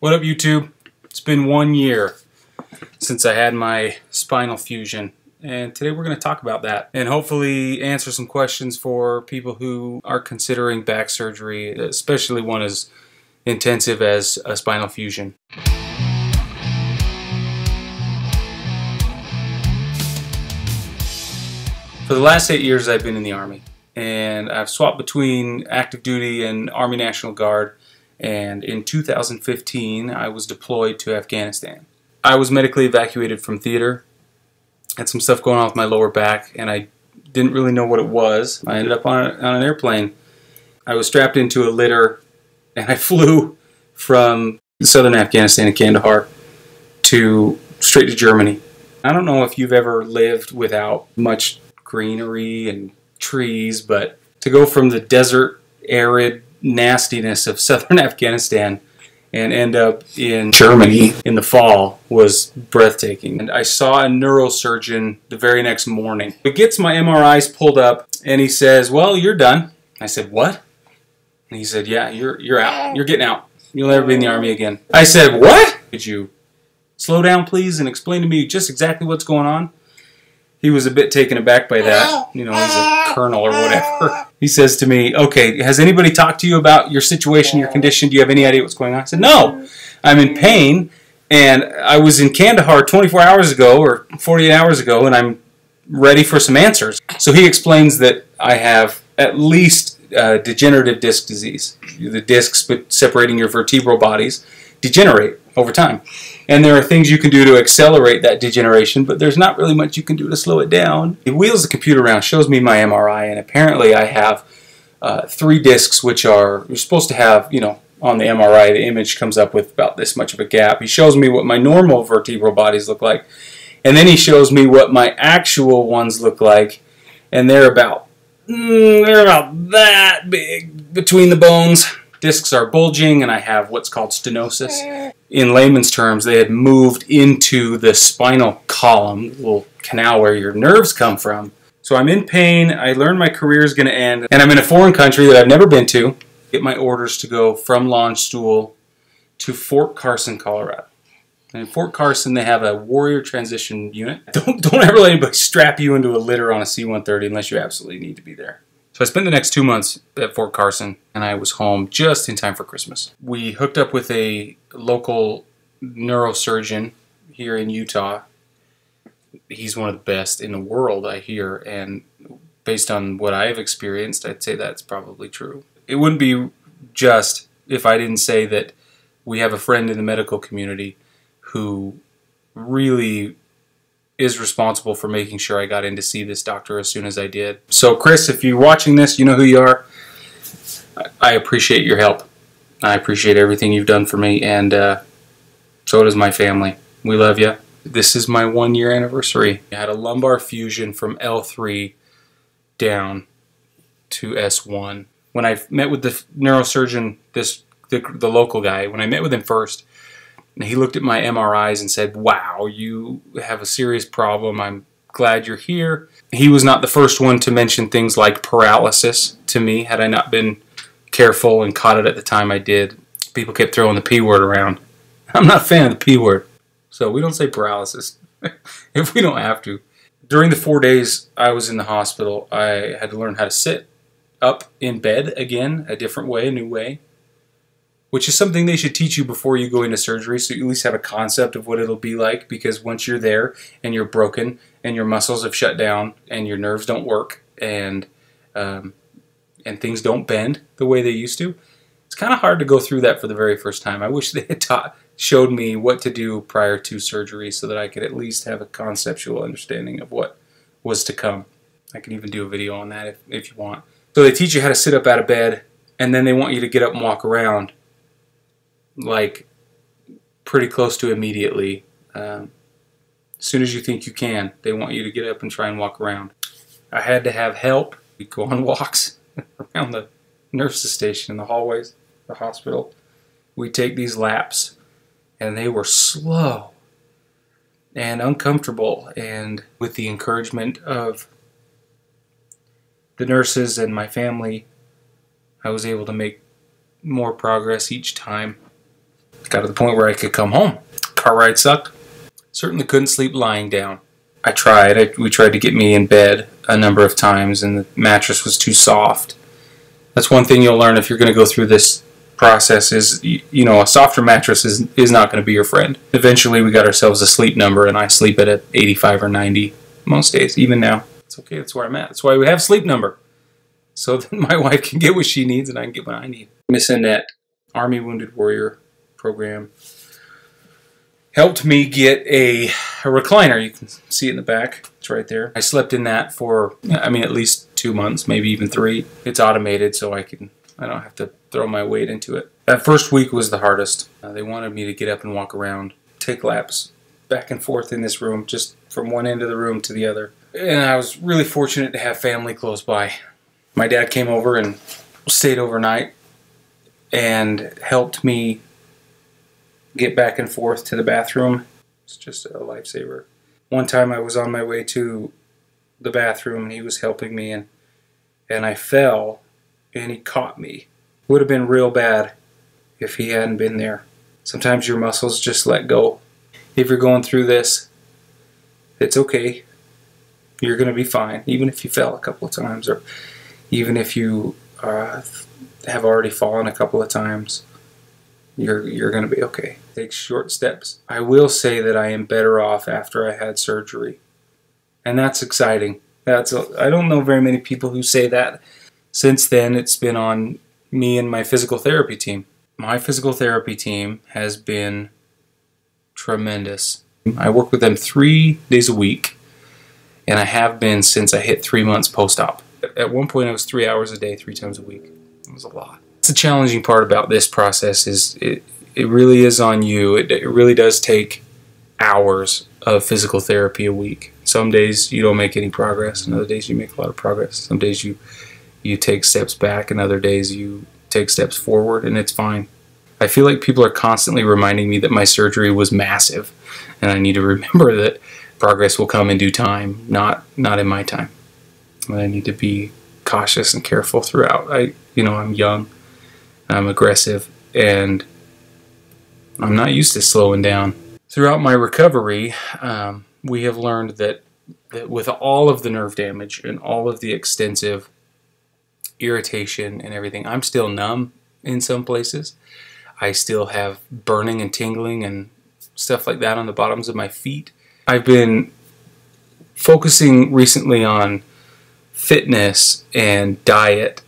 What up, YouTube? It's been 1 year since I had my spinal fusion, and today we're going to talk about that and hopefully answer some questions for people who are considering back surgery, especially one as intensive as a spinal fusion. For the last 8 years I've been in the Army, and I've swapped between active duty and Army National Guard, and in 2015 I was deployed to Afghanistan. I was medically evacuated from theater, had some stuff going on with my lower back, and I didn't really know what it was. I ended up on an airplane. I was strapped into a litter, and I flew from southern Afghanistan in Kandahar straight to Germany. I don't know if you've ever lived without much greenery and trees, but to go from the desert, arid nastiness of southern Afghanistan and end up in Germany in the fall was breathtaking. And I saw a neurosurgeon the very next morning. He gets my MRIs pulled up and he says, "Well, you're done." I said, "What?" And he said, "Yeah, you're out. You're getting out. You'll never be in the Army again." I said, "What? Could you slow down, please, and explain to me just exactly what's going on?" He was a bit taken aback by that. You know, he's a colonel or whatever. He says to me, "Okay, has anybody talked to you about your situation, your condition? Do you have any idea what's going on?" I said, "No, I'm in pain, and I was in Kandahar 24 hours ago or 48 hours ago, and I'm ready for some answers." So he explains that I have at least degenerative disc disease. The discs separating your vertebral bodies degenerate over time. And there are things you can do to accelerate that degeneration, but there's not really much you can do to slow it down. He wheels the computer around, shows me my MRI, and apparently I have 3 discs, which you're supposed to have, you know, on the MRI, the image comes up with about this much of a gap. He shows me what my normal vertebral bodies look like, and then he shows me what my actual ones look like, and they're about that big between the bones. Discs are bulging, and I have what's called stenosis. In layman's terms, they had moved into the spinal column, the little canal where your nerves come from. So I'm in pain, I learned my career is going to end, and I'm in a foreign country that I've never been to. Get my orders to go from Launchstool to Fort Carson, Colorado. And in Fort Carson, they have a warrior transition unit. Don't ever let anybody strap you into a litter on a C-130 unless you absolutely need to be there. So I spent the next 2 months at Fort Carson, and I was home just in time for Christmas. We hooked up with a local neurosurgeon here in Utah. He's one of the best in the world, I hear, and based on what I have experienced, I'd say that's probably true. It wouldn't be just if I didn't say that we have a friend in the medical community who really is responsible for making sure I got in to see this doctor as soon as I did. So Chris, if you're watching this, you know who you are. I appreciate your help. I appreciate everything you've done for me, and so does my family. We love you. This is my 1 year anniversary. I had a lumbar fusion from L3 down to S1. When I met with the neurosurgeon, the local guy, when I met with him first, he looked at my MRIs and said, "Wow, you have a serious problem. I'm glad you're here." He was not the first one to mention things like paralysis to me. Had I not been careful and caught it at the time I did, people kept throwing the P word around. I'm not a fan of the P word, so we don't say paralysis if we don't have to. During the 4 days I was in the hospital, I had to learn how to sit up in bed again, a different way, a new way, which is something they should teach you before you go into surgery, so you at least have a concept of what it'll be like, because once you're there and you're broken and your muscles have shut down and your nerves don't work and things don't bend the way they used to, it's kind of hard to go through that for the very first time. I wish they had showed me what to do prior to surgery so that I could at least have a conceptual understanding of what was to come. I can even do a video on that if you want. So they teach you how to sit up out of bed, and then they want you to get up and walk around, like pretty close to immediately. As soon as you think you can, they want you to get up and try and walk around. I had to have help. We'd go on walks around the nurse's station in the hallways, the hospital. We'd take these laps, and they were slow and uncomfortable, and with the encouragement of the nurses and my family, I was able to make more progress each time. Got to the point where I could come home. Car ride sucked. Certainly couldn't sleep lying down. I tried. We tried to get me in bed a number of times, and the mattress was too soft. That's one thing you'll learn if you're going to go through this process is, you know, a softer mattress is not going to be your friend. Eventually we got ourselves a sleep number, and I sleep at 85 or 90 most days, even now. It's okay, that's where I'm at. That's why we have sleep number. So then my wife can get what she needs and I can get what I need. Miss Annette, Army Wounded Warrior program, helped me get a recliner. You can see it in the back. It's right there. I slept in that for, I mean, at least 2 months, maybe even 3. It's automated, so I don't have to throw my weight into it. That first week was the hardest. They wanted me to get up and walk around, take laps back and forth in this room, just from one end of the room to the other. And I was really fortunate to have family close by. My dad came over and stayed overnight and helped me get back and forth to the bathroom. It's just a lifesaver. One time I was on my way to the bathroom and he was helping me, and I fell and he caught me. Would have been real bad if he hadn't been there. Sometimes your muscles just let go. If you're going through this, it's okay. You're going to be fine, even if you fell a couple of times, or even if you have already fallen a couple of times. You're going to be okay. Take short steps. I will say that I am better off after I had surgery, and that's exciting. I don't know very many people who say that. Since then, it's been on me and my physical therapy team. My physical therapy team has been tremendous. I work with them 3 days a week, and I have been since I hit 3 months post-op. At one point, I was 3 hours a day, 3 times a week. It was a lot. The challenging part about this process is it really is on you. It really does take hours of physical therapy a week. Some days you don't make any progress, and other days you make a lot of progress. Some days you take steps back, and other days you take steps forward, and it's fine. I feel like people are constantly reminding me that my surgery was massive, and I need to remember that progress will come in due time, not in my time. I need to be cautious and careful throughout. I'm young, I'm aggressive, and I'm not used to slowing down. Throughout my recovery, we have learned that with all of the nerve damage and all of the extensive irritation and everything, I'm still numb in some places. I still have burning and tingling and stuff like that on the bottoms of my feet. I've been focusing recently on fitness and diet.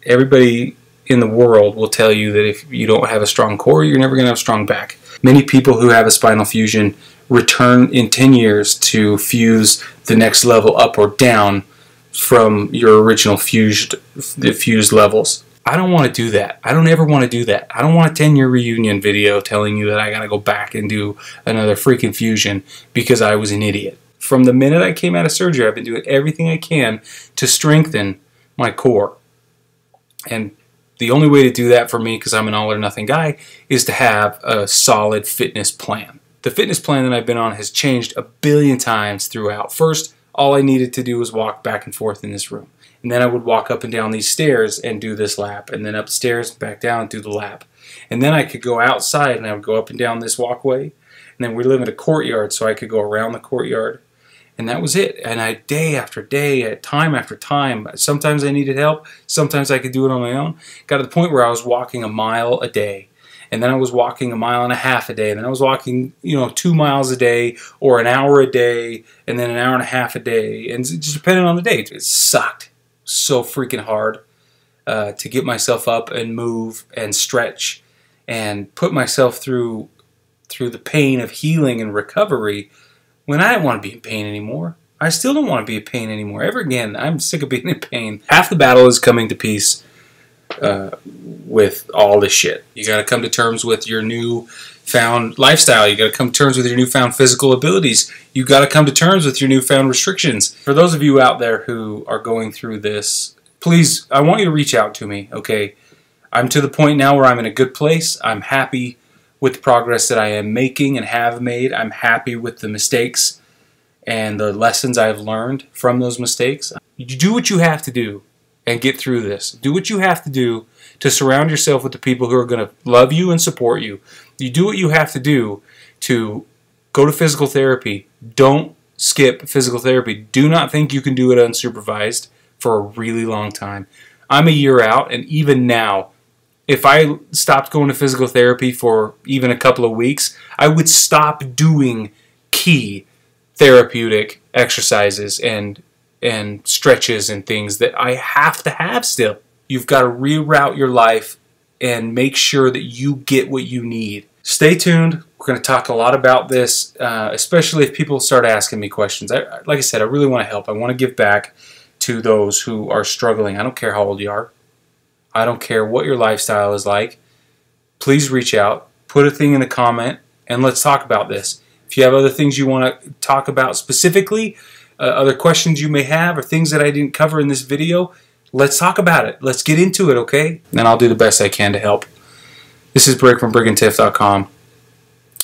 Everybody in the world will tell you that if you don't have a strong core, you're never going to have a strong back. Many people who have a spinal fusion return in 10 years to fuse the next level up or down from your original fused levels. I don't want to do that. I don't ever want to do that. I don't want a 10-year reunion video telling you that I got to go back and do another freaking fusion because I was an idiot. From the minute I came out of surgery, I've been doing everything I can to strengthen my core. And the only way to do that for me, because I'm an all-or-nothing guy, is to have a solid fitness plan. The fitness plan that I've been on has changed a billion times throughout. First, all I needed to do was walk back and forth in this room. And then I would walk up and down these stairs and do this lap, and then upstairs and back down and do the lap. And then I could go outside and I would go up and down this walkway. And then we live in a courtyard, so I could go around the courtyard. And that was it. And I, day after day, time after time, sometimes I needed help, sometimes I could do it on my own. Got to the point where I was walking a mile a day. And then I was walking a mile and a half a day. And then I was walking, 2 miles a day, or an hour a day, and then an hour and a half a day. And just depending on the day. It sucked so freaking hard to get myself up and move and stretch and put myself through the pain of healing and recovery when I didn't want to be in pain anymore. I still don't want to be in pain anymore. Ever again, I'm sick of being in pain. Half the battle is coming to peace with all this shit. You got to come to terms with your newfound lifestyle. You got to come to terms with your newfound physical abilities. You got to come to terms with your newfound restrictions. For those of you out there who are going through this, please, I want you to reach out to me, okay? I'm to the point now where I'm in a good place. I'm happy with the progress that I am making and have made. I'm happy with the mistakes and the lessons I've learned from those mistakes. You do what you have to do and get through this. Do what you have to do to surround yourself with the people who are going to love you and support you. You do what you have to do to go to physical therapy. Don't skip physical therapy. Do not think you can do it unsupervised for a really long time. I'm a year out, and even now, if I stopped going to physical therapy for even a couple of weeks, I would stop doing key therapeutic exercises and stretches and things that I have to have still. You've got to reroute your life and make sure that you get what you need. Stay tuned. We're going to talk a lot about this, especially if people start asking me questions. Like I said, I really want to help. I want to give back to those who are struggling. I don't care how old you are. I don't care what your lifestyle is like. Please reach out, put a thing in the comment, and let's talk about this. If you have other things you want to talk about specifically, other questions you may have, or things that I didn't cover in this video, let's talk about it. Let's get into it, okay? And I'll do the best I can to help. This is Brig from brigandtiff.com.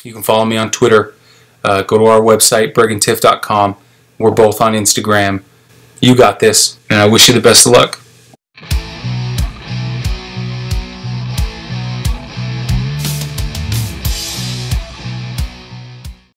You can follow me on Twitter. Go to our website, brigandtiff.com. We're both on Instagram. You got this, and I wish you the best of luck.